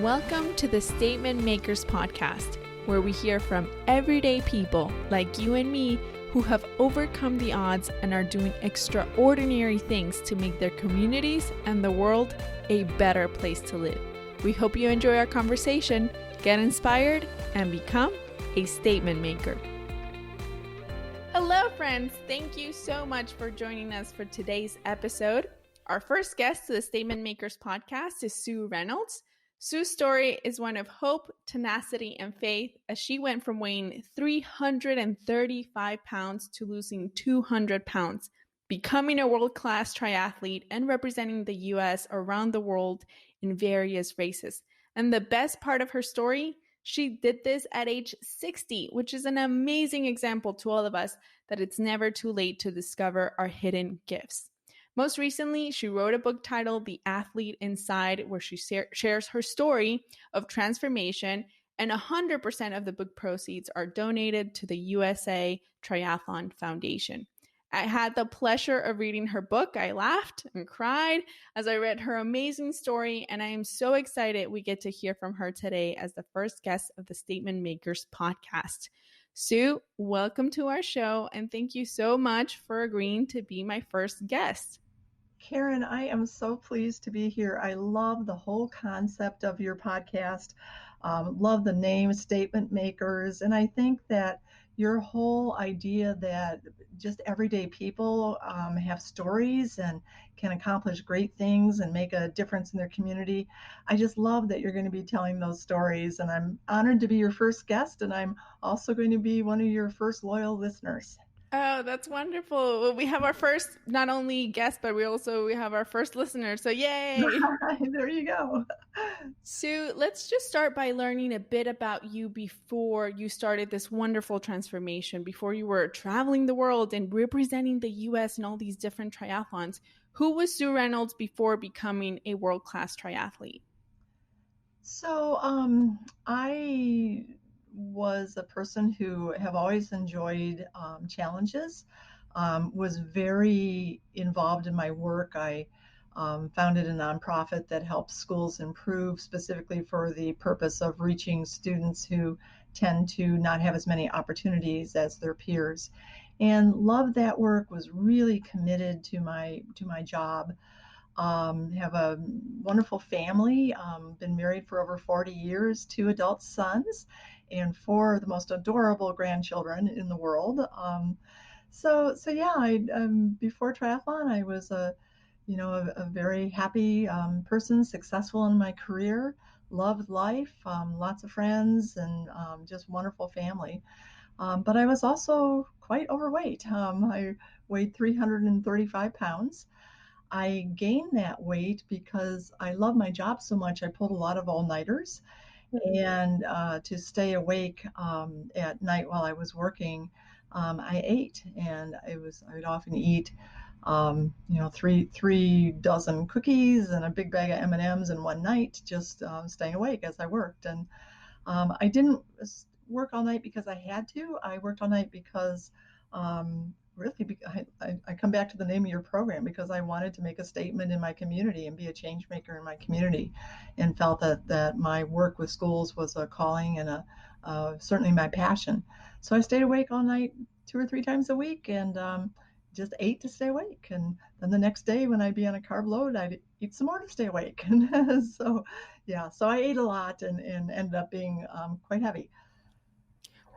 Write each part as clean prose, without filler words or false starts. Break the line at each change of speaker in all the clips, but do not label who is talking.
Welcome to the Statement Makers podcast, where we hear from everyday people like you and me who have overcome the odds and are doing extraordinary things to make their communities and the world a better place to live. We hope you enjoy our conversation, get inspired, and become a statement maker. Hello, friends. Thank you so much for joining us for today's episode. Our first guest to the Statement Makers podcast is Sue Reynolds. Sue's story is one of hope, tenacity, and faith as she went from weighing 335 pounds to losing 200 pounds, becoming a world-class triathlete and representing the U.S. around the world in various races. And the best part of her story, she did this at age 60, which is an amazing example to all of us that it's never too late to discover our hidden gifts. Most recently, she wrote a book titled The Athlete Inside, where she shares her story of transformation, and 100% of the book proceeds are donated to the USA Triathlon Foundation. I had the pleasure of reading her book. I laughed and cried as I read her amazing story, and I am so excited we get to hear from her today as the first guest of the Statement Makers podcast. Sue, welcome to our show, and thank you so much for agreeing to be my first guest.
Karen, I am so pleased to be here. I love the whole concept of your podcast. Love the name Statement Makers. And I think that your whole idea that just everyday people have stories and can accomplish great things and make a difference in their community. I just love that you're going to be telling those stories. And I'm honored to be your first guest. And I'm also going to be one of your first loyal listeners.
Oh, that's wonderful. Well, we have our first, not only guest, but we have our first listener. So yay.
There you go.
Sue, let's just start by learning a bit about you before you started this wonderful transformation, before you were traveling the world and representing the U.S. in all these different triathlons. Who was Sue Reynolds before becoming a world-class triathlete?
So I was a person who have always enjoyed challenges, was very involved in my work. I founded a nonprofit that helps schools improve specifically for the purpose of reaching students who tend to not have as many opportunities as their peers, and loved that work, was really committed to my job. Have a wonderful family, been married for over 40 years, 2 adult sons, and 4 of the most adorable grandchildren in the world. So yeah, before triathlon, I was a very happy person, successful in my career, loved life, lots of friends, and just wonderful family. But I was also quite overweight. I weighed 335 pounds. I gained that weight because I love my job so much. I pulled a lot of all-nighters, and to stay awake at night while I was working, I ate, and I'd often eat, three dozen cookies and a big bag of M&Ms in one night, just staying awake as I worked. And I didn't work all night because I had to. I worked all night because really, I come back to the name of your program because I wanted to make a statement in my community and be a change maker in my community, and felt that my work with schools was a calling and certainly my passion. So I stayed awake all night 2 or 3 times a week, and just ate to stay awake. And then the next day when I'd be on a carb load, I'd eat some more to stay awake. And so I ate a lot and ended up being quite heavy.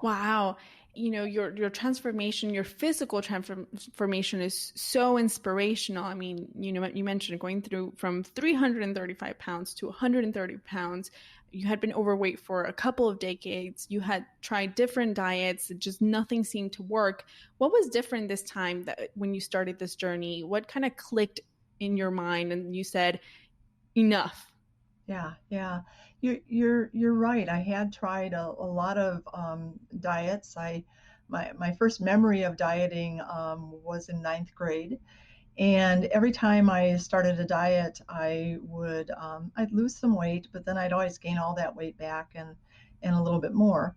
Wow. You know, your transformation, your physical transformation is so inspirational. I mean, you mentioned going through from 335 pounds to 130 pounds. You had been overweight for a couple of decades. You had tried different diets. Just nothing seemed to work. What was different this time that when you started this journey? What kind of clicked in your mind and you said, enough?
Yeah. You're right. I had tried a lot of diets. My first memory of dieting was in ninth grade, and every time I started a diet, I'd lose some weight, but then I'd always gain all that weight back and a little bit more.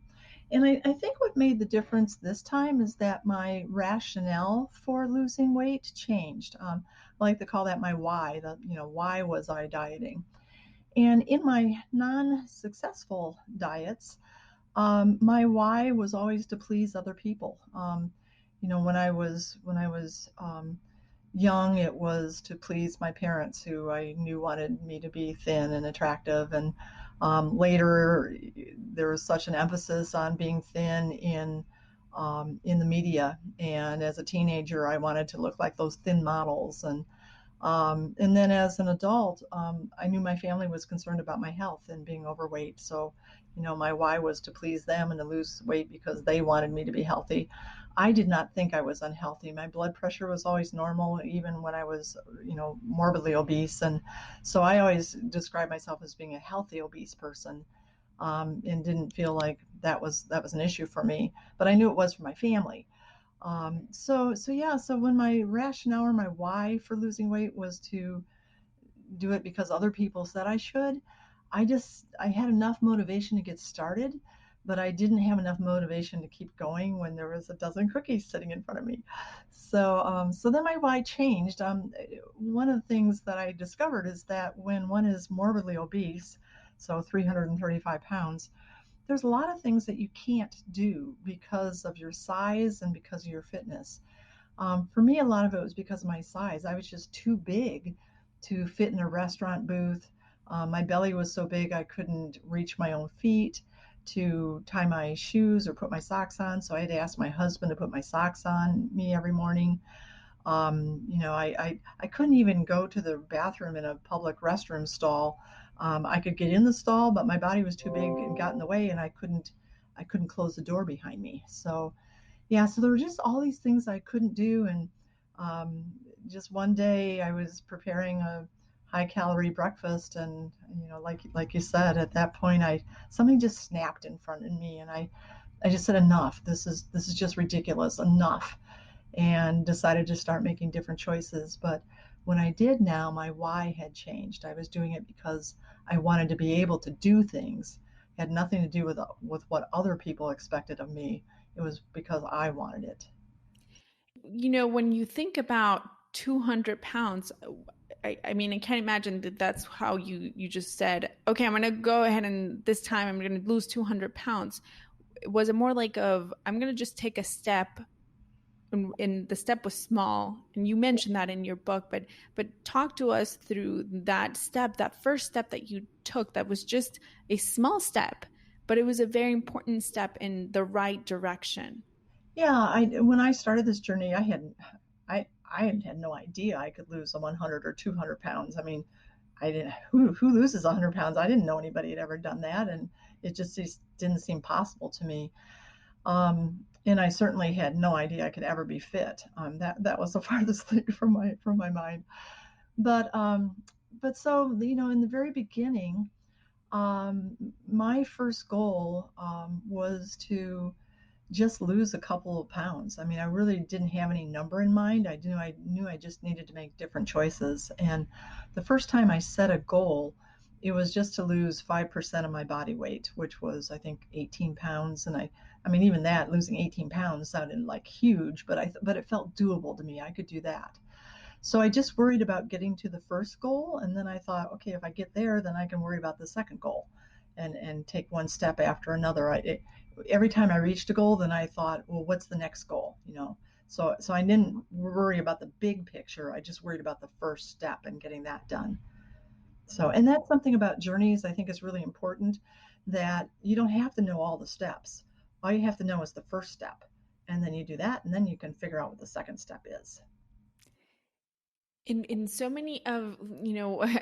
And I think what made the difference this time is that my rationale for losing weight changed. I like to call that my why. Why was I dieting? And in my non-successful diets, my why was always to please other people. When I was young, it was to please my parents, who I knew wanted me to be thin and attractive. And later, there was such an emphasis on being thin in the media. And as a teenager, I wanted to look like those thin models. And then as an adult, I knew my family was concerned about my health and being overweight. So, my why was to please them and to lose weight because they wanted me to be healthy. I did not think I was unhealthy. My blood pressure was always normal, even when I was, morbidly obese. And so I always described myself as being a healthy obese person, and didn't feel like that was an issue for me. But I knew it was for my family. So yeah, so when my rationale or my why for losing weight was to do it because other people said I should, I had enough motivation to get started, but I didn't have enough motivation to keep going when there was a dozen cookies sitting in front of me. So then my why changed. One of the things that I discovered is that when one is morbidly obese, so 335 pounds, there's a lot of things that you can't do because of your size and because of your fitness. For me, a lot of it was because of my size. I was just too big to fit in a restaurant booth. My belly was so big I couldn't reach my own feet to tie my shoes or put my socks on. So I had to ask my husband to put my socks on me every morning. I couldn't even go to the bathroom in a public restroom stall. I could get in the stall, but my body was too big and got in the way, and I couldn't close the door behind me. So yeah, so there were just all these things I couldn't do, and just one day I was preparing a high calorie breakfast, and like you said, at that point, I something just snapped in front of me, and I just said enough. This is just ridiculous. Enough, and decided to start making different choices. But when I did now, my why had changed. I was doing it because I wanted to be able to do things. It had nothing to do with what other people expected of me. It was because I wanted it.
When you think about 200 pounds, I mean, I can't imagine that that's how you just said, okay, I'm going to go ahead and this time I'm going to lose 200 pounds. Was it more like I'm going to just take a step, and the step was small, and you mentioned that in your book, but talk to us through that step, that first step that you took, that was just a small step, but it was a very important step in the right direction.
Yeah, when I started this journey, I had no idea I could lose a 100 or 200 pounds. I mean, I didn't who loses 100 pounds. I didn't know anybody had ever done that, and it just didn't seem possible to me. And I certainly had no idea I could ever be fit. That was the farthest thing from my mind. But so in the very beginning, my first goal was to just lose a couple of pounds. I mean, I really didn't have any number in mind. I knew I just needed to make different choices. And the first time I set a goal, it was just to lose 5% of my body weight, which was I think 18 pounds. And I mean, even that, losing 18 pounds sounded like huge, but it felt doable to me. I could do that. So I just worried about getting to the first goal, and then I thought, okay, if I get there, then I can worry about the second goal, and take one step after another. Every time I reached a goal, then I thought, well, what's the next goal? So I didn't worry about the big picture. I just worried about the first step and getting that done. So, and that's something about journeys I think is really important, that you don't have to know all the steps. All you have to know is the first step, and then you do that, and then you can figure out what the second step is.
In so many of,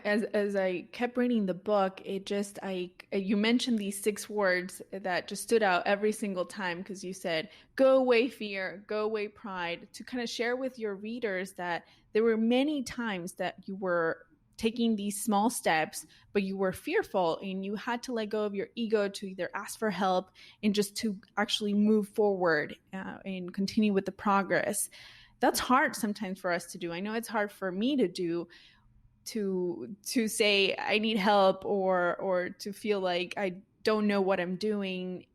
as I kept reading the book, it just I you mentioned these six words that just stood out every single time, because you said, go away fear, go away pride, to kind of share with your readers that there were many times that you were taking these small steps, but you were fearful and you had to let go of your ego to either ask for help and just to actually move forward, and continue with the progress. That's hard sometimes for us to do. I know it's hard for me to do, to say I need help, or to feel like I don't know what I'm doing.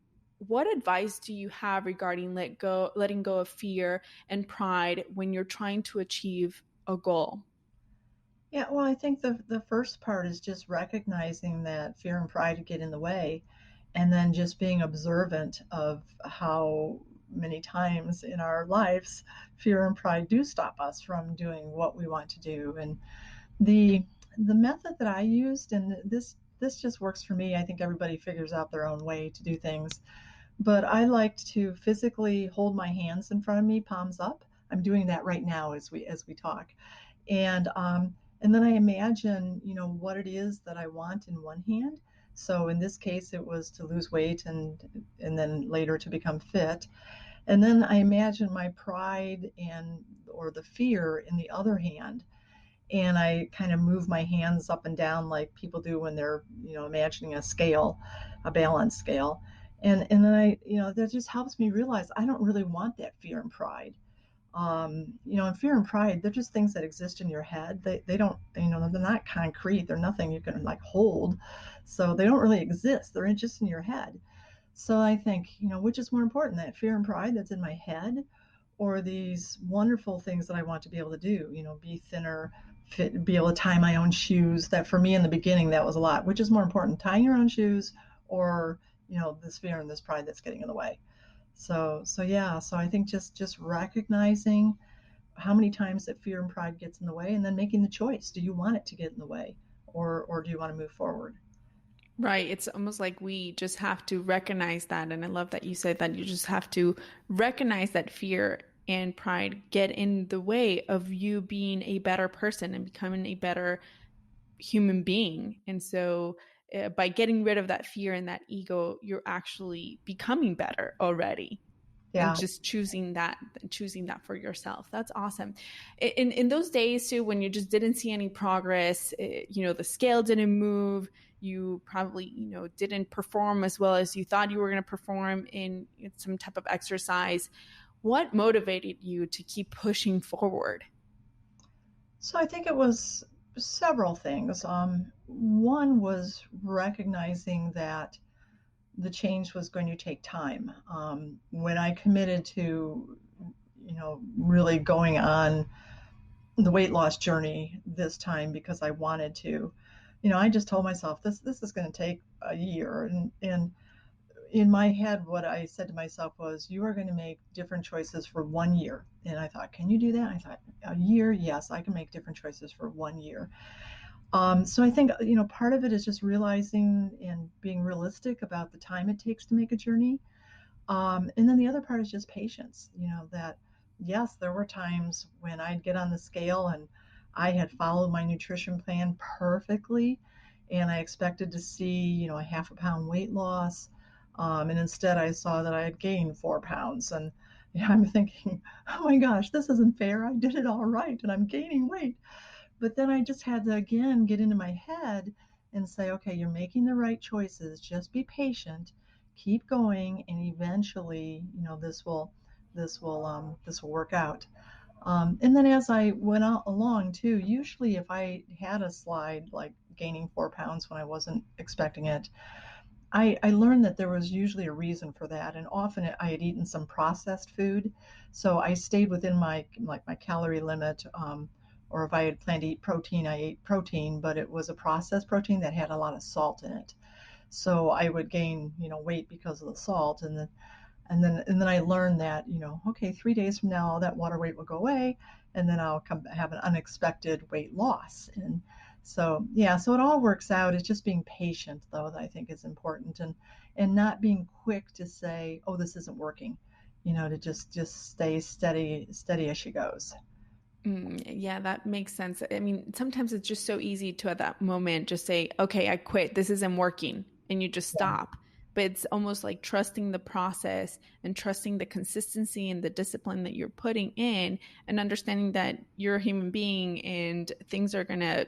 What advice do you have regarding letting go of fear and pride when you're trying to achieve a goal?
Yeah, well, I think the first part is just recognizing that fear and pride get in the way, and then just being observant of how many times in our lives fear and pride do stop us from doing what we want to do. And the the method that I used, and this just works for me. I think everybody figures out their own way to do things, but I liked to physically hold my hands in front of me, palms up. I'm doing that right now as we talk, and then I imagine, what it is that I want in one hand. So in this case, it was to lose weight and then later to become fit. And then I imagine my pride and or the fear in the other hand, and I kind of move my hands up and down like people do when they're, imagining a scale, a balance scale. And then that just helps me realize I don't really want that fear and pride. And fear and pride, they're just things that exist in your head. They don't, they're not concrete. They're nothing you can like hold. So they don't really exist. They're just in your head. So I think, which is more important, that fear and pride that's in my head, or these wonderful things that I want to be able to do, be thinner, fit, be able to tie my own shoes. That for me in the beginning, that was a lot. Which is more important, tying your own shoes or, this fear and this pride that's getting in the way. So yeah, so I think just recognizing how many times that fear and pride gets in the way, and then making the choice. Do you want it to get in the way, or do you want to move forward?
Right. It's almost like we just have to recognize that. And I love that you said that you just have to recognize that fear and pride get in the way of you being a better person and becoming a better human being. And so by getting rid of that fear and that ego, you're actually becoming better already and
Yeah.
just choosing that for yourself. That's awesome. In those days too, when you just didn't see any progress, the scale didn't move, you probably didn't perform as well as you thought you were going to perform in some type of exercise. What motivated you to keep pushing forward?
So I think it was several things. One was recognizing that the change was going to take time. When I committed to, really going on the weight loss journey this time because I wanted to, I just told myself this is going to take a year, and in my head, what I said to myself was, you are going to make different choices for 1 year. And I thought, can you do that? I thought, a year, yes, I can make different choices for 1 year. So I think, part of it is just realizing and being realistic about the time it takes to make a journey. And then the other part is just patience, that yes, there were times when I'd get on the scale and I had followed my nutrition plan perfectly and I expected to see, a half a pound weight loss. And instead I saw that I had gained 4 pounds. And I'm thinking, oh my gosh, this isn't fair. I did it all right and I'm gaining weight. But then I just had to again get into my head and say, okay, you're making the right choices. Just be patient, keep going, and eventually, this will work out. And then as I went along too, usually if I had a slide like gaining 4 pounds when I wasn't expecting it, I learned that there was usually a reason for that, and often I had eaten some processed food, so I stayed within my calorie limit. Or if I had planned to eat protein, I ate protein, but it was a processed protein that had a lot of salt in it. So I would gain, weight because of the salt, and then I learned that, okay, 3 days from now that water weight will go away, and then I'll come have an unexpected weight loss. And so yeah, so it all works out. It's just being patient though that I think is important, and not being quick to say, oh, this isn't working, to just stay steady as she goes.
Yeah, that makes sense. I mean, sometimes it's just so easy to at that moment just say, okay, I quit. This isn't working. And you just
Yeah.
stop. But it's almost like trusting the process and trusting the consistency and the discipline that you're putting in and understanding that you're a human being and things are going to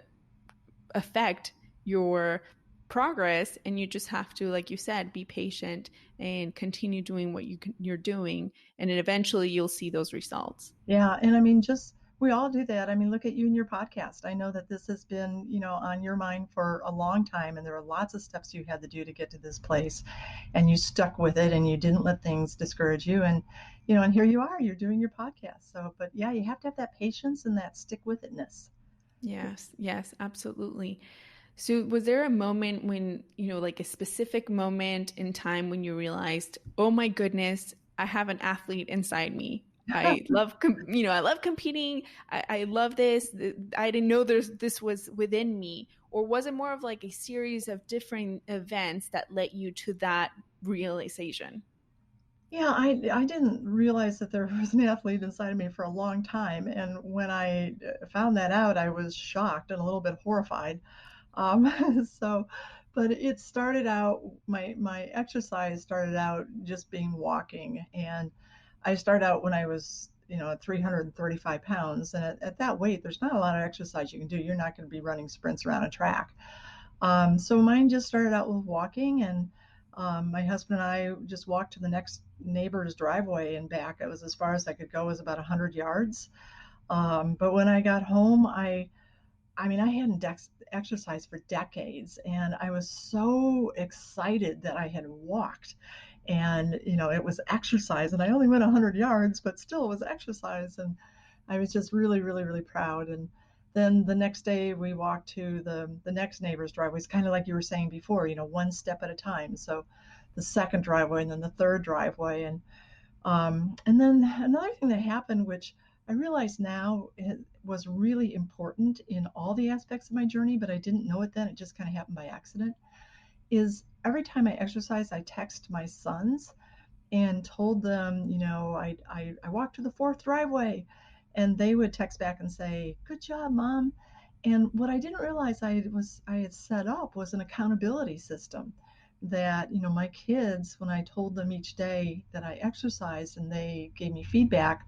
affect your progress. And you just have to, like you said, be patient and continue doing what you're doing. And then eventually you'll see those results.
Yeah, and I mean, just we all do that. I mean, look at you and your podcast. I know that this has been, on your mind for a long time, and there are lots of steps you had to do to get to this place, and you stuck with it, and you didn't let things discourage you, and here you are, you're doing your podcast. So, but yeah, you have to have that patience and that stick with itness.
Yes, yes, absolutely. So, was there a moment when, like a specific moment in time when you realized, oh my goodness, I have an athlete inside me. I love competing. I love this. I didn't know this was within me. Or was it more of like a series of different events that led you to that realization?
Yeah, I didn't realize that there was an athlete inside of me for a long time, and when I found that out, I was shocked and a little bit horrified. So, but it started out, my exercise started out just being walking, and I started out when I was, at 335 pounds, and at that weight, there's not a lot of exercise you can do. You're not going to be running sprints around a track. So mine just started out with walking, and my husband and I just walked to the next neighbor's driveway and back. It was as far as I could go, it was about 100 yards. But when I got home, I mean, I hadn't exercised for decades, and I was so excited that I had walked. And, it was exercise, and I only went 100 yards, but still it was exercise. And I was just really, really, really proud. And then the next day we walked to the next neighbor's driveway. It's kind of like you were saying before, one step at a time. So the second driveway and then the third driveway. And then another thing that happened, which I realize now it was really important in all the aspects of my journey, but I didn't know it then. It just kind of happened by accident. Is every time I exercise, I text my sons and told them, I walked to the fourth driveway. And they would text back and say, "Good job, Mom." And what I didn't realize I had set up was an accountability system that, my kids, when I told them each day that I exercised and they gave me feedback,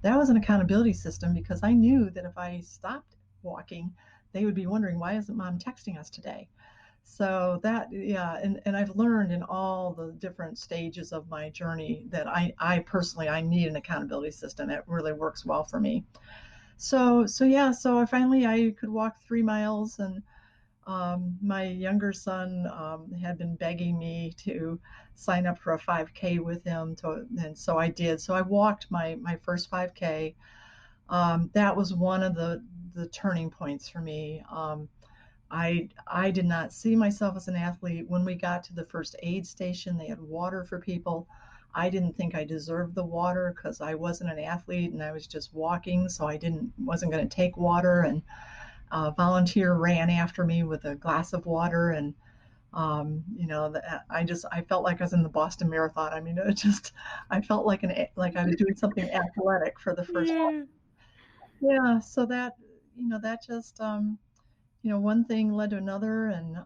that was an accountability system because I knew that if I stopped walking, they would be wondering, why isn't Mom texting us today? So that, yeah, and I've learned in all the different stages of my journey that I personally, I need an accountability system. It really works well for me. So yeah, so I could walk 3 miles, and my younger son had been begging me to sign up for a 5K with him, and so I did. So I walked my first 5K. That was one of the turning points for me. I did not see myself as an athlete. When we got to the first aid station, they had water for people. I didn't think I deserved the water because I wasn't an athlete and I was just walking, so I didn't wasn't going to take water. And a volunteer ran after me with a glass of water, and I felt like I was in the Boston Marathon. I mean, it just I felt like I was doing something athletic for the first time.
Yeah.
Yeah, so that that just one thing led to another, and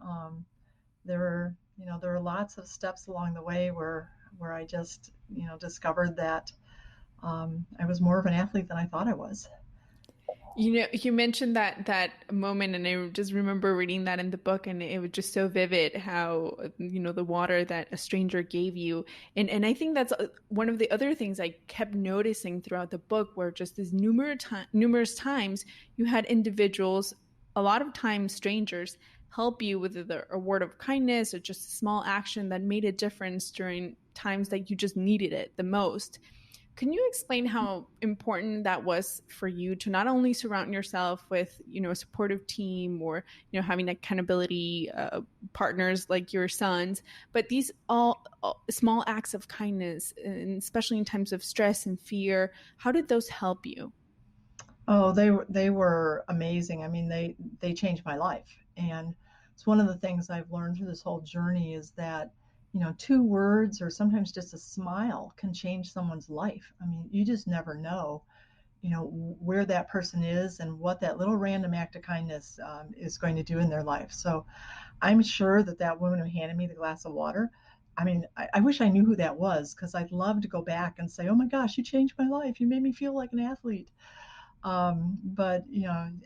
there were lots of steps along the way where I just discovered that I was more of an athlete than I thought I was.
You mentioned that moment, and I just remember reading that in the book, and it was just so vivid how the water that a stranger gave you, and I think that's one of the other things I kept noticing throughout the book, where just as numerous times you had individuals, a lot of times strangers, help you with either a word of kindness or just a small action that made a difference during times that you just needed it the most. Can you explain how important that was for you to not only surround yourself with, a supportive team or, having accountability partners like your sons, but these all small acts of kindness, and especially in times of stress and fear, how did those help you?
Oh, they were amazing. I mean, they changed my life, and it's one of the things I've learned through this whole journey is that two words or sometimes just a smile can change someone's life. I mean, you just never know where that person is and what that little random act of kindness is going to do in their life. So I'm sure that that woman who handed me the glass of water, I mean, I wish I knew who that was because I'd love to go back and say, oh my gosh, you changed my life. You made me feel like an athlete. But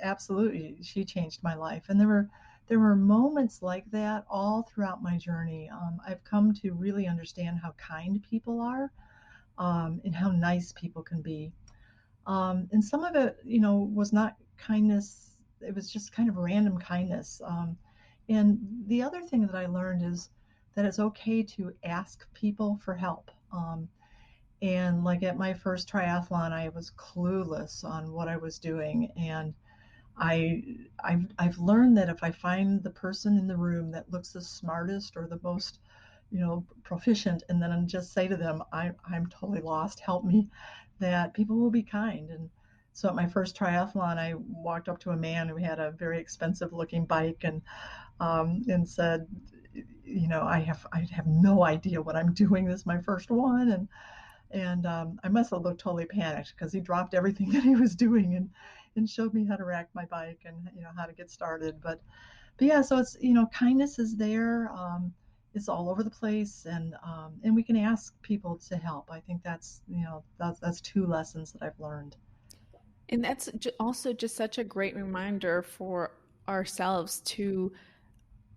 absolutely, she changed my life, and there were moments like that all throughout my journey. I've come to really understand how kind people are, and how nice people can be. And some of it, was not kindness. It was just kind of random kindness. And the other thing that I learned is that it's okay to ask people for help. And like at my first triathlon, I was clueless on what I was doing. And I've learned that if I find the person in the room that looks the smartest or the most, proficient, and then I just say to them, I'm totally lost, help me, that people will be kind. And so at my first triathlon, I walked up to a man who had a very expensive looking bike, and said, I have no idea what I'm doing. This is my first one, and I must have looked totally panicked because he dropped everything that he was doing and showed me how to rack my bike and how to get started. But yeah, so it's kindness is there. It's all over the place, and we can ask people to help. I think that's two lessons that I've learned.
And that's also just such a great reminder for ourselves to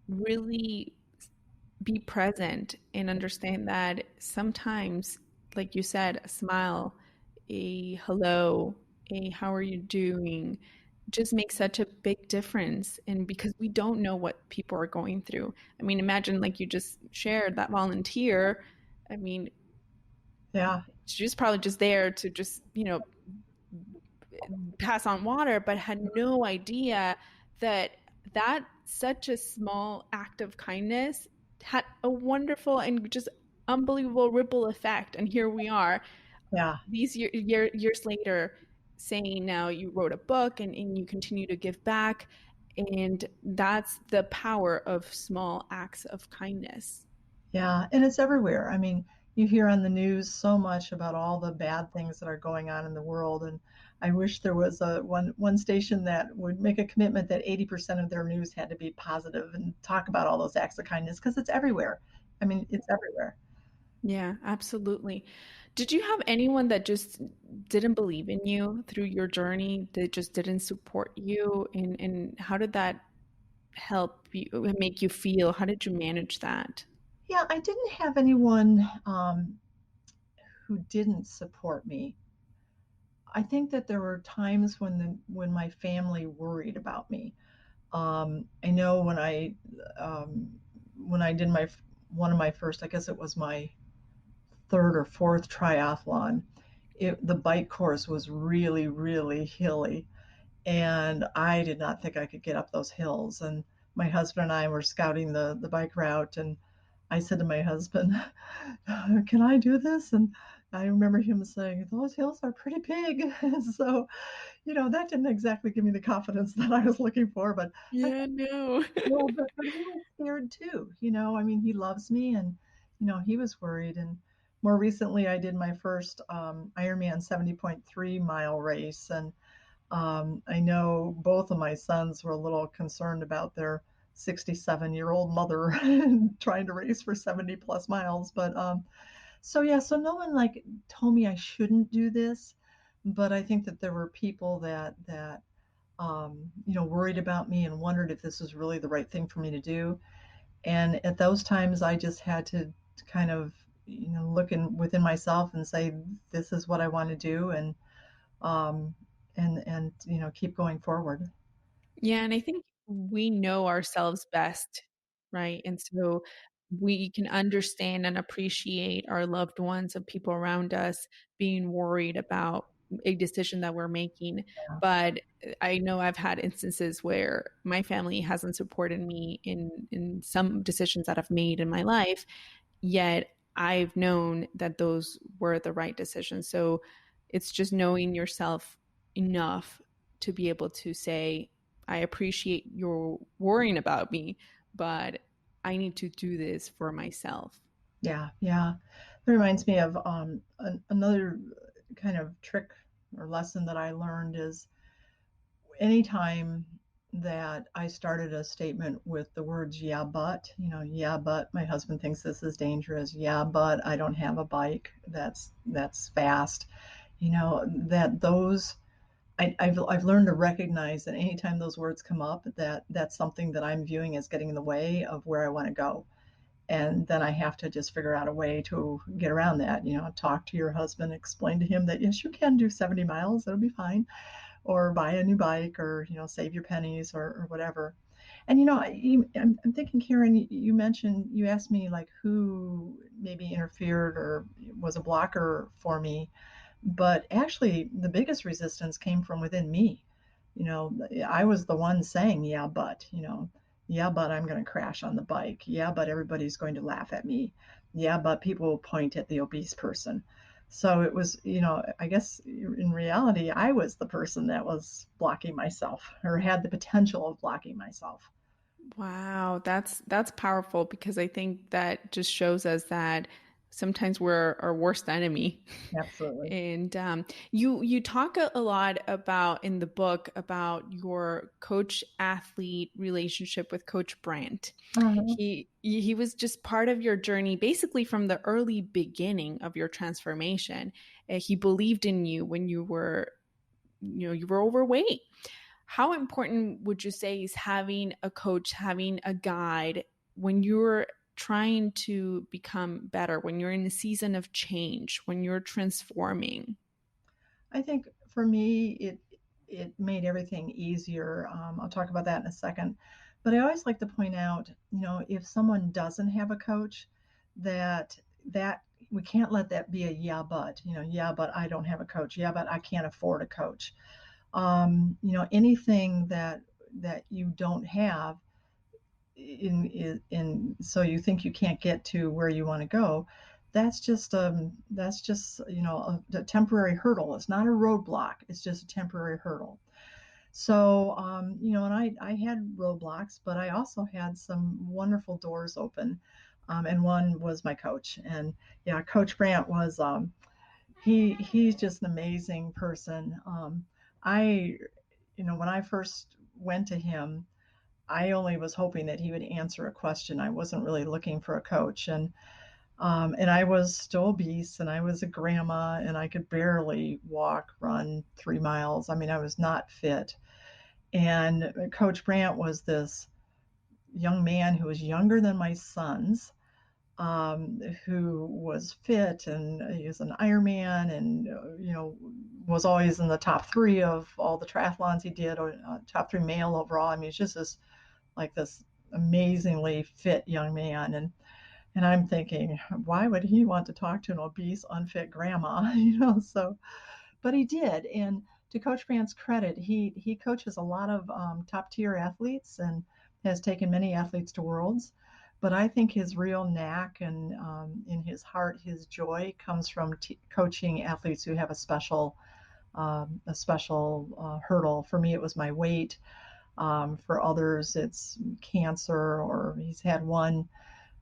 really be present and understand that sometimes, like you said, a smile, a hello, a how are you doing, just makes such a big difference. And because we don't know what people are going through. I mean, imagine like you just shared that volunteer. I mean,
Yeah,
she's probably just there to just, pass on water, but had no idea that that such a small act of kindness had a wonderful and just unbelievable ripple effect. And here we are,
yeah.
these years later, saying now you wrote a book and you continue to give back. And that's the power of small acts of kindness.
Yeah, and it's everywhere. I mean, you hear on the news so much about all the bad things that are going on in the world, and I wish there was a one station that would make a commitment that 80% of their news had to be positive and talk about all those acts of kindness because it's everywhere. I mean, it's everywhere.
Yeah, absolutely. Did you have anyone that just didn't believe in you through your journey, that just didn't support you? And how did that help you make you feel? How did you manage that?
Yeah, I didn't have anyone who didn't support me. I think that there were times when my family worried about me. I know when I did my one of my first, I guess it was my third or fourth triathlon, the bike course was really, really hilly, and I did not think I could get up those hills. And my husband and I were scouting the bike route, and I said to my husband, "Can I do this?" And I remember him saying, "Those hills are pretty big." So, that didn't exactly give me the confidence that I was looking for, but I
Yeah, no.
well, but he was scared too. I mean, he loves me, and he was worried. And more recently, I did my first Ironman 70.3 mile race, and I know both of my sons were a little concerned about their 67-year-old mother trying to race for 70 plus miles. But so yeah, so no one like told me I shouldn't do this, but I think that there were people that worried about me and wondered if this was really the right thing for me to do. And at those times, I just had to kind of, look within myself and say, this is what I want to do, um, and keep going forward.
Yeah, and I think we know ourselves best, right? And so we can understand and appreciate our loved ones and people around us being worried about a decision that we're making. But I know I've had instances where my family hasn't supported me in some decisions that I've made in my life, yet I've known that those were the right decisions. So it's just knowing yourself enough to be able to say, I appreciate your worrying about me, but I need to do this for myself.
Yeah, yeah. That reminds me of another kind of trick or lesson that I learned is anytime that I started a statement with the words, yeah, but, yeah, but my husband thinks this is dangerous. Yeah, but I don't have a bike that's fast. That those I've learned to recognize that anytime those words come up, that's something that I'm viewing as getting in the way of where I want to go. And then I have to just figure out a way to get around that. Talk to your husband, explain to him that yes, you can do 70 miles, it'll be fine, or buy a new bike, or save your pennies, or whatever. And I'm thinking, Karen, you asked me like who maybe interfered or was a blocker for me, but actually the biggest resistance came from within me. I was the one saying, yeah, but, yeah, but I'm going to crash on the bike. Yeah, but everybody's going to laugh at me. Yeah, but people will point at the obese person. So it was, I guess in reality, I was the person that was blocking myself or had the potential of blocking myself.
Wow, that's powerful because I think that just shows us that sometimes we're our worst enemy.
Absolutely.
And you talk a lot about in the book about your coach athlete relationship with Coach Brandt.
Uh-huh.
He was just part of your journey, basically from the early beginning of your transformation. He believed in you when you were overweight. How important would you say is having a coach, having a guide when you're trying to become better, when you're in a season of change, when you're transforming?
I think for me, it made everything easier. I'll talk about that in a second. But I always like to point out, if someone doesn't have a coach, that that we can't let that be a yeah, but, yeah, but I don't have a coach. Yeah, but I can't afford a coach. Anything that you don't have in so you think you can't get to where you want to go, that's just a temporary hurdle. It's not a roadblock, it's just a temporary hurdle. So and I had roadblocks, but I also had some wonderful doors open, and one was my coach. And yeah, Coach Brandt was he's just an amazing person. I when I first went to him, I only was hoping that he would answer a question. I wasn't really looking for a coach, and I was still obese, and I was a grandma, and I could barely walk, run 3 miles. I mean, I was not fit. And Coach Brandt was this young man who was younger than my sons, who was fit, and he was an Ironman, and was always in the top three of all the triathlons he did, or top three male overall. I mean, it's just this amazingly fit young man. And I'm thinking, why would he want to talk to an obese, unfit grandma? So, but he did. And to Coach Brandt's credit, he coaches a lot of top tier athletes and has taken many athletes to worlds. But I think his real knack and in his heart, his joy comes from coaching athletes who have a special hurdle. For me, it was my weight. For others, it's cancer, or he's had one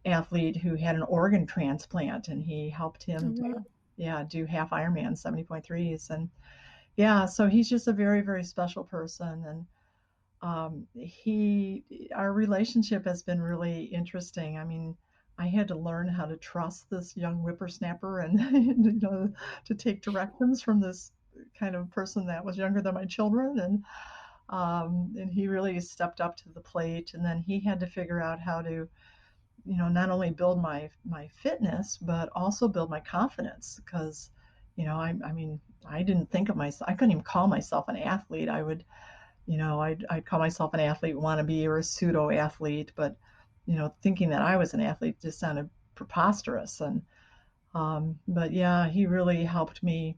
athlete who had an organ transplant, and he helped
Oh,
him to,
wow.
yeah, do half Ironman 70.3s. And yeah, so he's just a very, very special person. And our relationship has been really interesting. I mean, I had to learn how to trust this young whippersnapper, and to take directions from this kind of person that was younger than my children. And he really stepped up to the plate. And then he had to figure out how to, not only build my fitness, but also build my confidence. Because, I mean, I didn't think of myself. I couldn't even call myself an athlete. I'd call myself an athlete wannabe or a pseudo athlete, but thinking that I was an athlete just sounded preposterous. But yeah, he really helped me,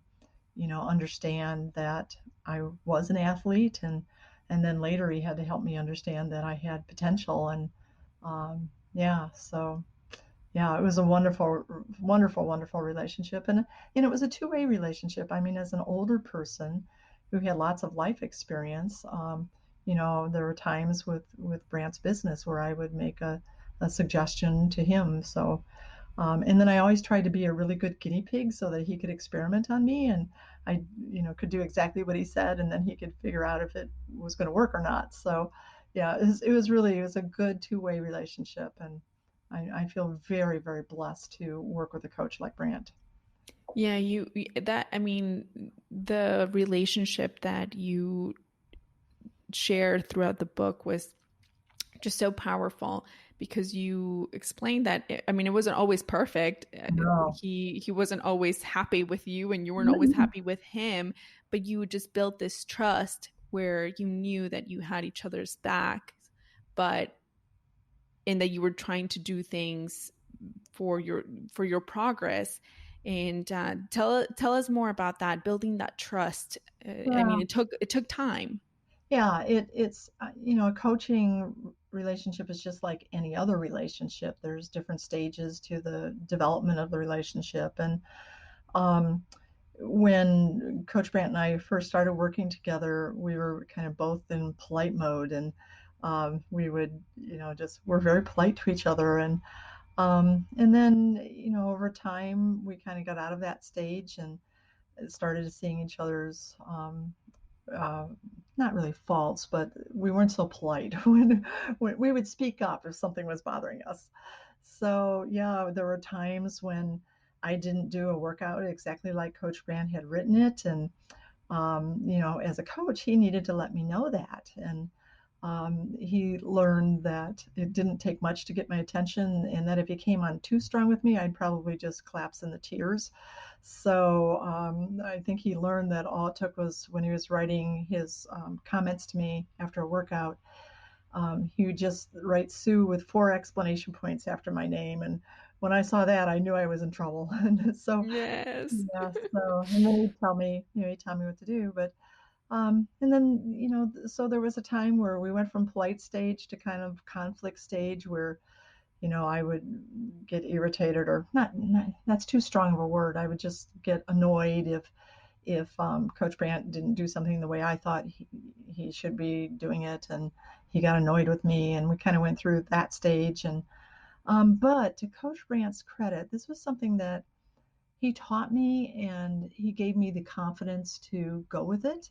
understand that I was an athlete. And then later he had to help me understand that I had potential. And yeah, so yeah, it was a wonderful, wonderful, wonderful relationship. And it was a two-way relationship. I mean, as an older person who had lots of life experience, there were times with Brandt's business where I would make a suggestion to him. So and then I always tried to be a really good guinea pig so that he could experiment on me, and I, could do exactly what he said, and then he could figure out if it was going to work or not. So, yeah, it was a good two-way relationship, and I feel very, very blessed to work with a coach like Brandt.
Yeah, that, I mean, the relationship that you shared throughout the book was just so powerful because you explained that I mean it wasn't always perfect.
No.
He wasn't always happy with you and you weren't always happy with him, but you just built this trust where you knew that you had each other's back, but and that you were trying to do things for your progress. And tell us more about that, building that trust. I
Yeah.
mean, it took time.
Yeah, it's a coaching relationship is just like any other relationship. There's different stages to the development of the relationship, and um, when Coach Brandt and I first started working together, we were kind of both in polite mode, and we would, just we're very polite to each other, and then, over time, we kind of got out of that stage and started seeing each other's uh, not really faults, but we weren't so polite when we would speak up if something was bothering us. So, yeah, there were times when I didn't do a workout exactly like Coach Brand had written it. And, as a coach, he needed to let me know that. And he learned that it didn't take much to get my attention, and that if he came on too strong with me, I'd probably just collapse in the tears. So I think he learned that all it took was when he was writing his comments to me after a workout, he would just write Sue with 4 exclamation points after my name. And when I saw that, I knew I was in trouble. And so,
Yes.
yeah, so, and then he'd tell me what to do. But and then, so there was a time where we went from polite stage to kind of conflict stage where, I would get irritated, or not, that's too strong of a word. I would just get annoyed if Coach Brandt didn't do something the way I thought he should be doing it, and he got annoyed with me, and we kind of went through that stage. And but to Coach Brandt's credit, this was something that he taught me, and he gave me the confidence to go with it,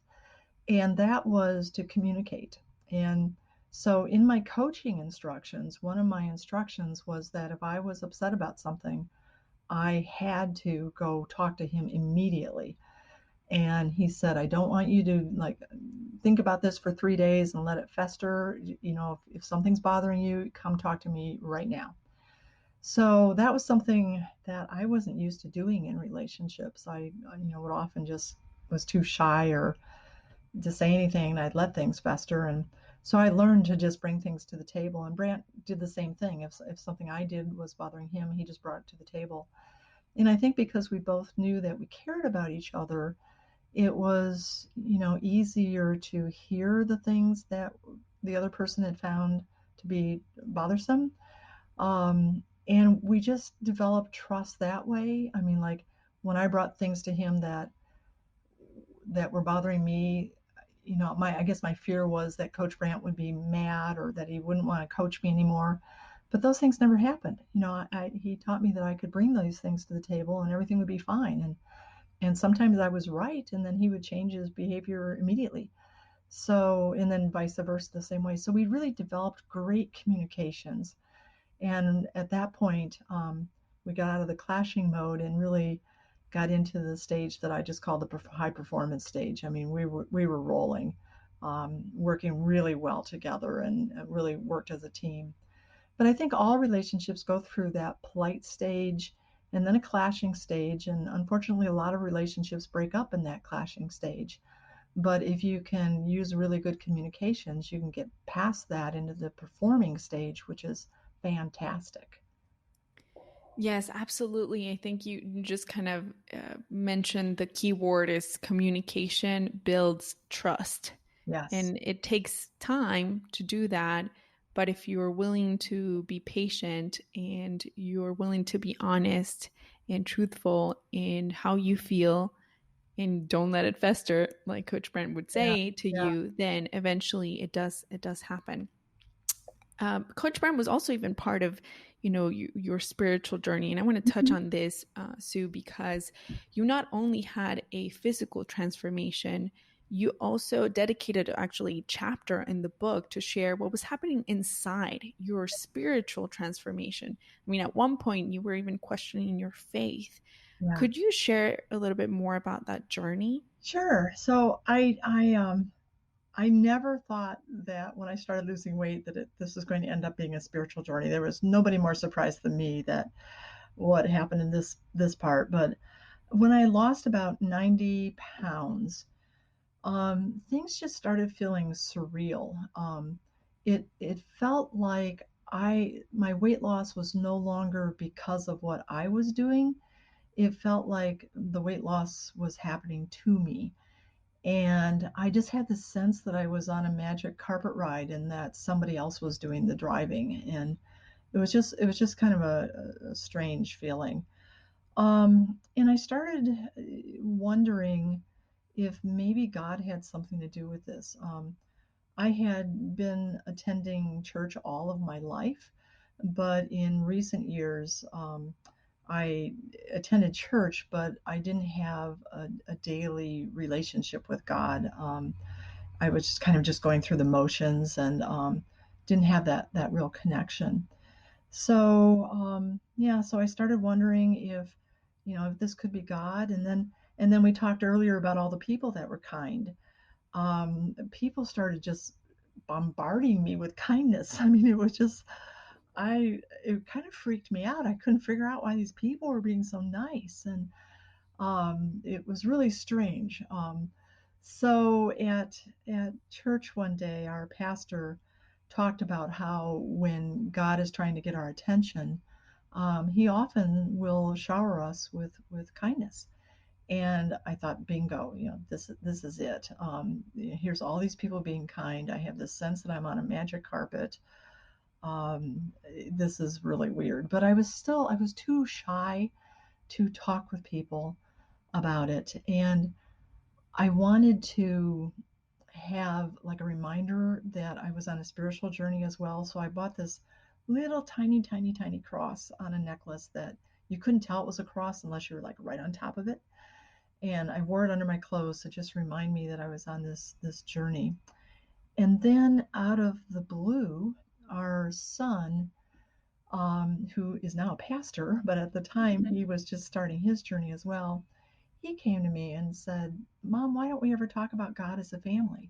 and that was to communicate. And so, in my coaching instructions, one of my instructions was that if I was upset about something, I had to go talk to him immediately. And he said, I don't want you to like think about this for 3 days and let it fester. If something's bothering you, come talk to me right now. So that was something that I wasn't used to doing in relationships. I would often just was too shy or to say anything, and I'd let things fester. And so I learned to just bring things to the table. And Brant did the same thing. If something I did was bothering him, he just brought it to the table. And I think because we both knew that we cared about each other, it was, easier to hear the things that the other person had found to be bothersome. And we just developed trust that way. I mean, like when I brought things to him that were bothering me, my I guess my fear was that Coach Brandt would be mad or that he wouldn't want to coach me anymore. But those things never happened. He taught me that I could bring those things to the table and everything would be fine. And sometimes I was right, and then he would change his behavior immediately. So, and then vice versa the same way. So we really developed great communications. And at that point, we got out of the clashing mode and really got into the stage that I just called the high performance stage. I mean, we were rolling, working really well together, and really worked as a team. But I think all relationships go through that polite stage and then a clashing stage. And unfortunately, a lot of relationships break up in that clashing stage. But if you can use really good communications, you can get past that into the performing stage, which is fantastic.
Yes, absolutely. I think you just kind of mentioned the key word is communication builds trust.
Yes.
And it takes time to do that. But if you're willing to be patient and you're willing to be honest and truthful in how you feel and don't let it fester, like Coach Brent would
Yeah.
say to
Yeah.
you, then eventually it does happen. Coach Brown was also even part of, your spiritual journey, and I want to touch
Mhm.
on this, Sue, because you not only had a physical transformation, you also dedicated actually a chapter in the book to share what was happening inside your spiritual transformation. I mean, at one point, you were even questioning your faith.
Yeah.
Could you share a little bit more about that journey?
Sure. So I never thought that when I started losing weight that this was going to end up being a spiritual journey. There was nobody more surprised than me that what happened in this part. But when I lost about 90 pounds, things just started feeling surreal. It felt like my weight loss was no longer because of what I was doing. It felt like the weight loss was happening to me. And I just had this sense that I was on a magic carpet ride and that somebody else was doing the driving. And it was just kind of a strange feeling. And I started wondering if maybe God had something to do with this. I had been attending church all of my life, but in recent years, I attended church, but I didn't have a daily relationship with God. I was just kind of just going through the motions and didn't have that real connection. So yeah, so I started wondering if, if this could be God. And then we talked earlier about all the people that were kind. People started just bombarding me with kindness. I mean, it kind of freaked me out. I couldn't figure out why these people were being so nice, and it was really strange. So at church one day, our pastor talked about how when God is trying to get our attention, he often will shower us with kindness. And I thought, bingo, this is it. Here's all these people being kind. I have this sense that I'm on a magic carpet. This is really weird. But I was too shy to talk with people about it. And I wanted to have like a reminder that I was on a spiritual journey as well. So I bought this little tiny, tiny, tiny cross on a necklace that you couldn't tell it was a cross unless you were like right on top of it. And I wore it under my clothes to just remind me that I was on this journey. And then out of the blue, our son, who is now a pastor, but at the time he was just starting his journey as well, he came to me and said, "Mom, why don't we ever talk about God as a family?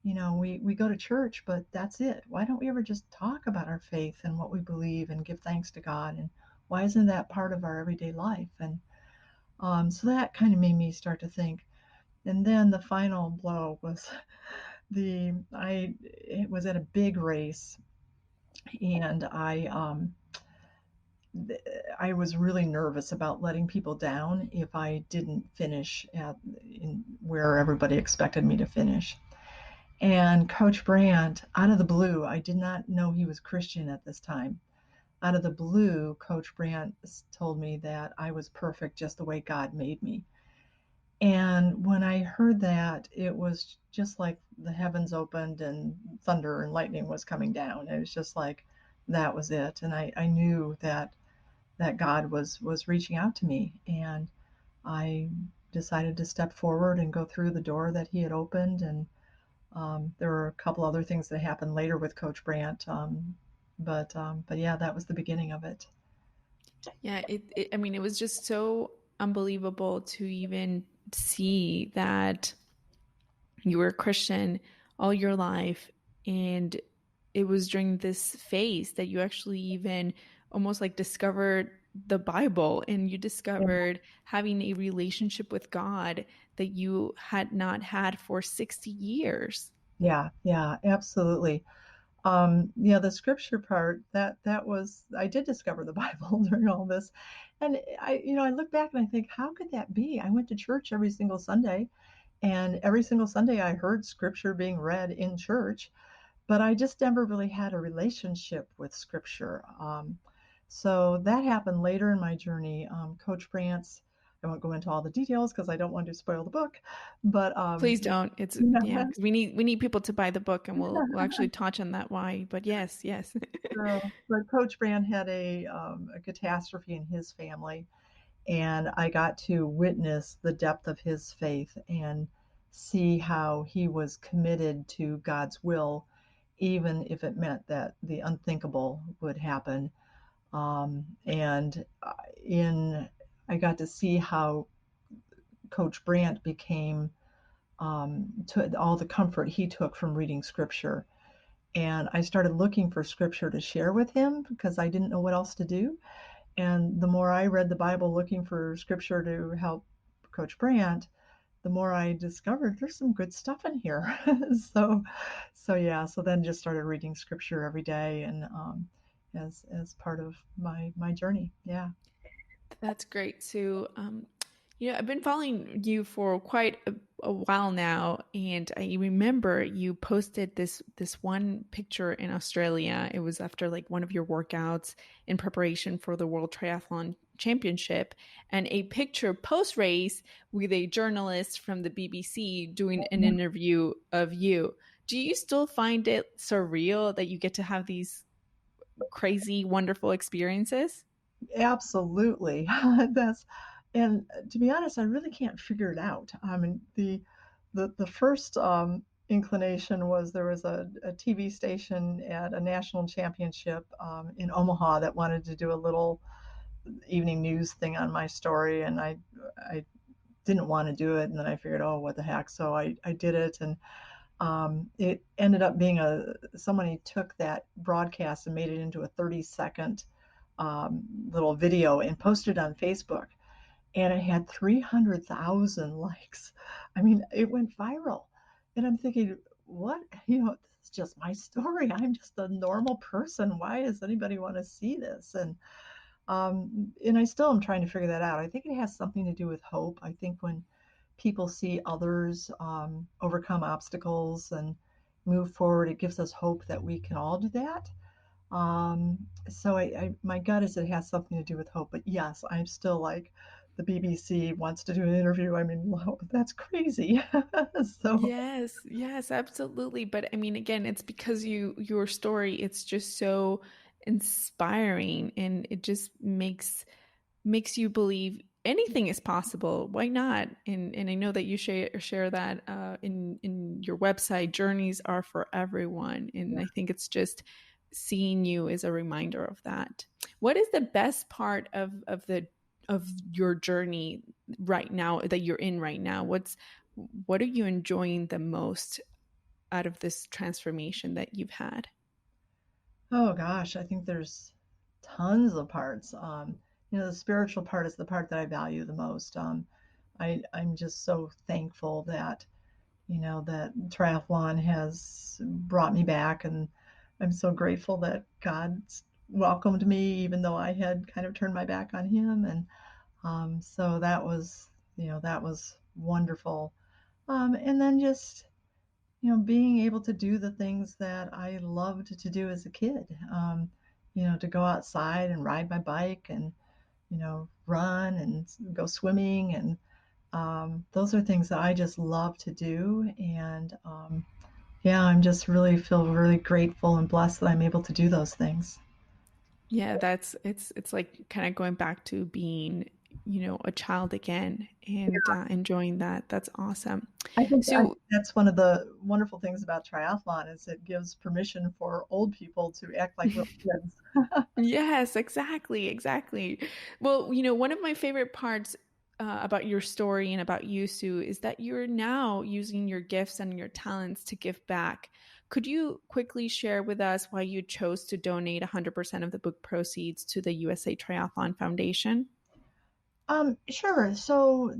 We go to church, but that's it. Why don't we ever just talk about our faith and what we believe and give thanks to God? And why isn't that part of our everyday life?" And so that kind of made me start to think. And then the final blow was it was at a big race, and I was really nervous about letting people down if I didn't finish where everybody expected me to finish. And Coach Brandt, out of the blue, I did not know he was Christian at this time. Out of the blue, Coach Brandt told me that I was perfect just the way God made me. And when I heard that, it was just like the heavens opened and thunder and lightning was coming down. It was just like that was it. And I knew that God was reaching out to me. And I decided to step forward and go through the door that he had opened. And there were a couple other things that happened later with Coach Brandt. But yeah, that was the beginning of it.
Yeah, I mean, it was just so unbelievable to even see that you were a Christian all your life, and it was during this phase that you actually even almost like discovered the Bible, and you discovered having a relationship with God that you had not had for 60 years.
Yeah, yeah, absolutely. Yeah, the scripture part that was I did discover the Bible during all this, and I look back and I think, how could that be? I went to church every single Sunday, and every single Sunday I heard scripture being read in church, but I just never really had a relationship with scripture. So that happened later in my journey. Coach Brant's, I won't go into all the details because I don't want to spoil the book, but
Please don't. It's yeah, because we need people to buy the book, and we'll actually touch on that why. But yes, yes.
but Coach Brand had a catastrophe in his family, and I got to witness the depth of his faith and see how he was committed to God's will, even if it meant that the unthinkable would happen. And in I got to see how Coach Brandt became to all the comfort he took from reading Scripture. And I started looking for Scripture to share with him because I didn't know what else to do. And the more I read the Bible looking for Scripture to help Coach Brandt, the more I discovered there's some good stuff in here. so, so yeah. So then just started reading Scripture every day, and as part of my journey. Yeah.
That's great, Sue. I've been following you for quite a while now, and I remember you posted this one picture in Australia. It was after like one of your workouts in preparation for the World Triathlon Championship, and a picture post race with a journalist from the BBC doing an interview of you. Do you still find it surreal that you get to have these crazy, wonderful experiences?
Absolutely. That's and to be honest, I really can't figure it out. I mean, the first inclination was there was a TV station at a national championship in Omaha that wanted to do a little evening news thing on my story, and I didn't want to do it, and then I figured, oh, what the heck? So I did it, and it ended up being somebody took that broadcast and made it into a 30-second little video and posted it on Facebook, and it had 300,000 likes. I mean, it went viral, and I'm thinking, what? This is just my story. I'm just a normal person. Why does anybody want to see this? And I still am trying to figure that out. I think it has something to do with hope. I think when people see others overcome obstacles and move forward, it gives us hope that we can all do that. So my gut is it has something to do with hope. But yes, I'm still like, the BBC wants to do an interview. I mean, wow, that's crazy. So
Yes, yes, absolutely. But I mean, again, it's because your story, it's just so inspiring and it just makes you believe anything is possible. Why not? And I know that you share that in your website. Journeys are for everyone, and I think it's just seeing you is a reminder of that. What is the best part of your journey right now that you're in right now? What are you enjoying the most out of this transformation that you've had?
oh gosh, I think there's tons of parts. The spiritual part is the part that I value the most. I'm just so thankful that that triathlon has brought me back, and I'm so grateful that God welcomed me even though I had kind of turned my back on him. And so that was wonderful. And then just being able to do the things that I loved to do as a kid. To go outside and ride my bike and run and go swimming, and those are things that I just love to do. And yeah, I'm just really feel really grateful and blessed that I'm able to do those things.
Yeah, it's like kind of going back to being, a child again and enjoying that. That's awesome.
I think
So,
that's one of the wonderful things about triathlon is it gives permission for old people to act like little kids.
yes, exactly, exactly. Well, one of my favorite parts about your story and about you, Sue, is that you're now using your gifts and your talents to give back. Could you quickly share with us why you chose to donate 100% of the book proceeds to the USA Triathlon Foundation?
Sure. So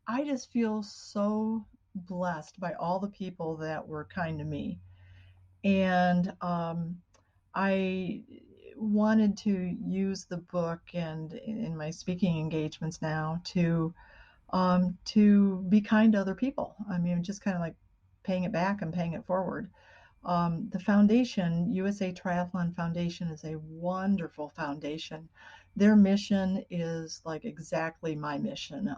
I just feel so blessed by all the people that were kind to me. And I wanted to use the book and in my speaking engagements now to be kind to other people. I mean, just kind of like paying it back and paying it forward. The foundation, USA Triathlon Foundation, is a wonderful foundation. Their mission is like exactly my mission.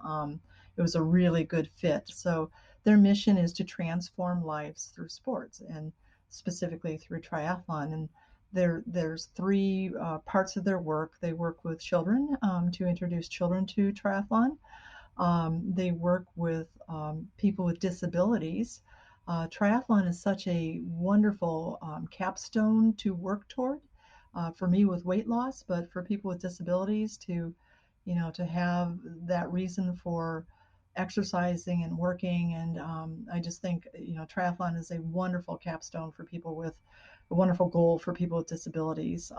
It was a really good fit. So, their mission is to transform lives through sports and specifically through triathlon. And there's three parts of their work. They work with children to introduce children to triathlon. They work with people with disabilities. Triathlon is such a wonderful capstone to work toward for me with weight loss, but for people with disabilities to have that reason for exercising and working. And I just think, triathlon is a wonderful capstone for people with a wonderful goal for people with disabilities.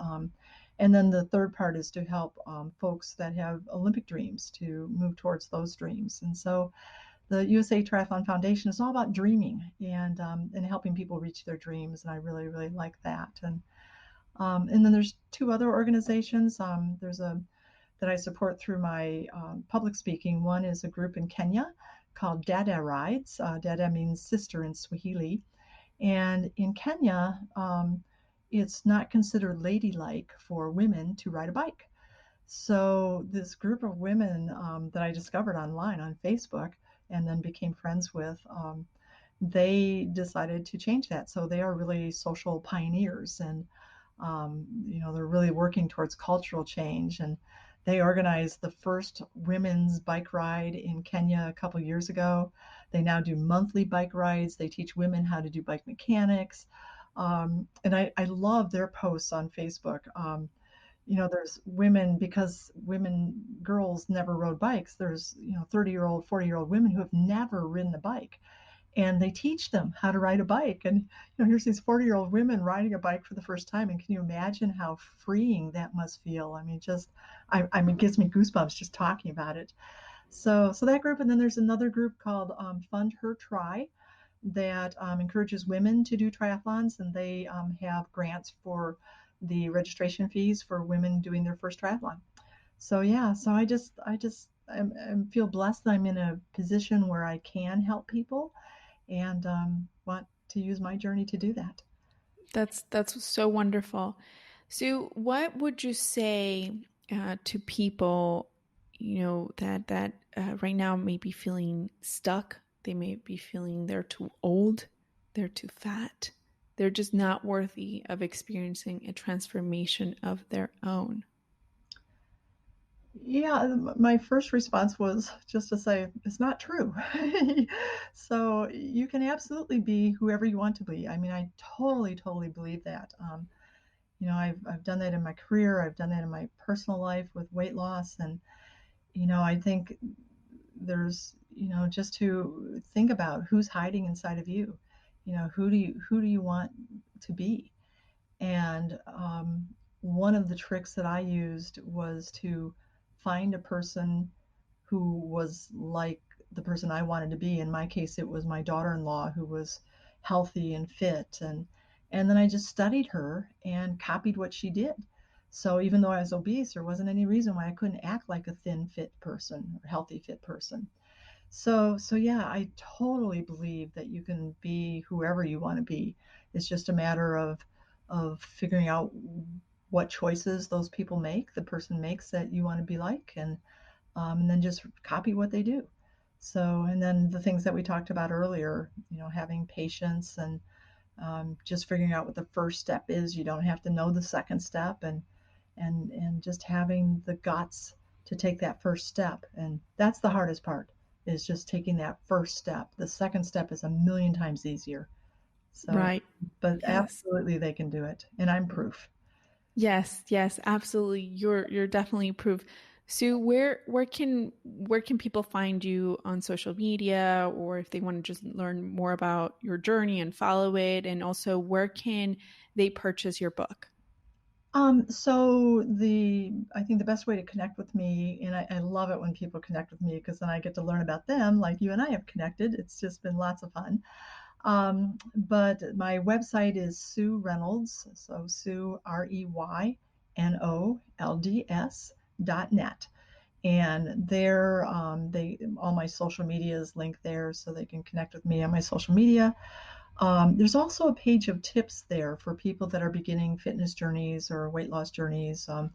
And then the third part is to help folks that have Olympic dreams to move towards those dreams. And so the USA Triathlon Foundation is all about dreaming and helping people reach their dreams. And I really, really like that. And then there's two other organizations. There's a that I support through my public speaking. One is a group in Kenya called Dada Rides. Dada means sister in Swahili. And in Kenya, it's not considered ladylike for women to ride a bike. So this group of women that I discovered online on Facebook and then became friends with, they decided to change that. So they are really social pioneers, and they're really working towards cultural change. And they organized the first women's bike ride in Kenya a couple years ago. They now do monthly bike rides. They teach women how to do bike mechanics. And I love their posts on Facebook. There's women, because girls never rode bikes. There's 30-year-old, 40-year-old women who have never ridden a bike, and they teach them how to ride a bike. And here's these 40-year-old women riding a bike for the first time, and can you imagine how freeing that must feel? I mean, it gives me goosebumps just talking about it. So that group, and then there's another group called Fund Her Tri, that encourages women to do triathlons, and they have grants for the registration fees for women doing their first triathlon. So yeah, so I feel blessed that I'm in a position where I can help people, and want to use my journey to do that.
That's so wonderful. So, what would you say to people, that right now may be feeling stuck? They may be feeling they're too old, they're too fat, they're just not worthy of experiencing a transformation of their own.
Yeah, my first response was just to say it's not true. So you can absolutely be whoever you want to be. I mean, I totally, totally believe that. I've done that in my career. I've done that in my personal life with weight loss, and I think there's just to think about who's hiding inside of you. Who do you want to be? And one of the tricks that I used was to find a person who was like the person I wanted to be. In my case, it was my daughter-in-law, who was healthy and fit, and then I just studied her and copied what she did. So even though I was obese, there wasn't any reason why I couldn't act like a thin, fit person or healthy, fit person. So yeah, I totally believe that you can be whoever you want to be. It's just a matter of figuring out what choices those people make, the person makes that you want to be like, and then just copy what they do. So, and then the things that we talked about earlier, having patience, and just figuring out what the first step is. You don't have to know the second step, and just having the guts to take that first step. And that's the hardest part, is just taking that first step. The second step is a million times easier. So,
Right.
but
Yes.
absolutely they can do it. And I'm proof.
Yes, yes, absolutely. You're definitely proof. Sue, where can people find you on social media, or if they want to just learn more about your journey and follow it, and also where can they purchase your book?
So I think the best way to connect with me, and I love it when people connect with me, because then I get to learn about them like you and I have connected. It's just been lots of fun. But my website is Sue Reynolds, so Sue REYNOLDS.net. And there, they all my social media is linked there, so they can connect with me on my social media. There's also a page of tips there for people that are beginning fitness journeys or weight loss journeys. Some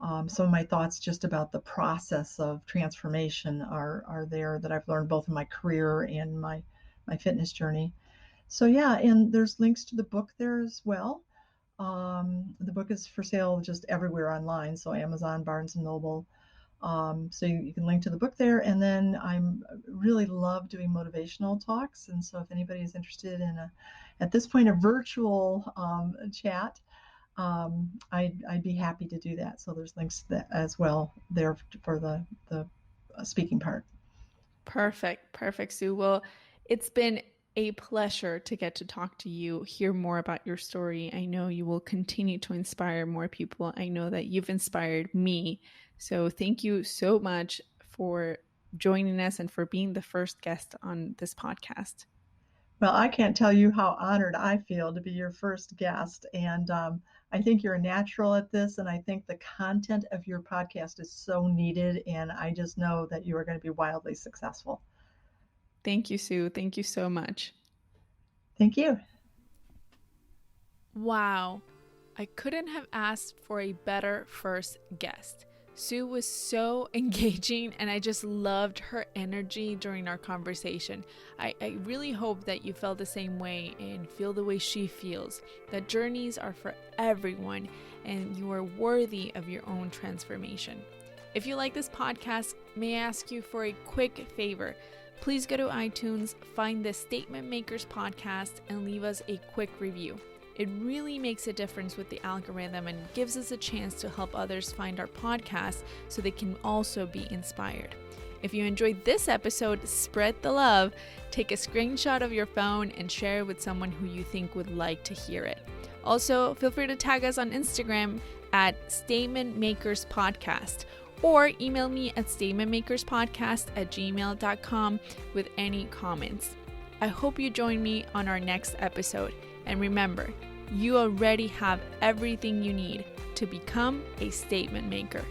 of my thoughts just about the process of transformation are there, that I've learned both in my career and my fitness journey. So yeah, and there's links to the book there as well. The book is for sale just everywhere online, so Amazon, Barnes and Noble. So you can link to the book there. And then I'm really love doing motivational talks. And so if anybody is interested in at this point, a virtual chat, I'd be happy to do that. So there's links that as well there for the speaking part.
Perfect, perfect, Sue. Well, it's been a pleasure to get to talk to you, hear more about your story. I know you will continue to inspire more people. I know that you've inspired me. So thank you so much for joining us and for being the first guest on this podcast.
Well, I can't tell you how honored I feel to be your first guest. And I think you're a natural at this, and I think the content of your podcast is so needed, and I just know that you are going to be wildly successful.
Thank you, Sue. Thank you so much.
Thank you.
Wow. I couldn't have asked for a better first guest. Sue was so engaging, and I just loved her energy during our conversation. I really hope that you felt the same way and feel the way she feels, that journeys are for everyone and you are worthy of your own transformation. If you like this podcast, may I ask you for a quick favor? Please go to iTunes, find the Statement Makers podcast, and leave us a quick review. It really makes a difference with the algorithm and gives us a chance to help others find our podcast so they can also be inspired. If you enjoyed this episode, spread the love. Take a screenshot of your phone and share it with someone who you think would like to hear it. Also, feel free to tag us on Instagram at Statement Makers Podcast, or email me at statementmakerspodcast@gmail.com with any comments. I hope you join me on our next episode. And remember, you already have everything you need to become a statement maker.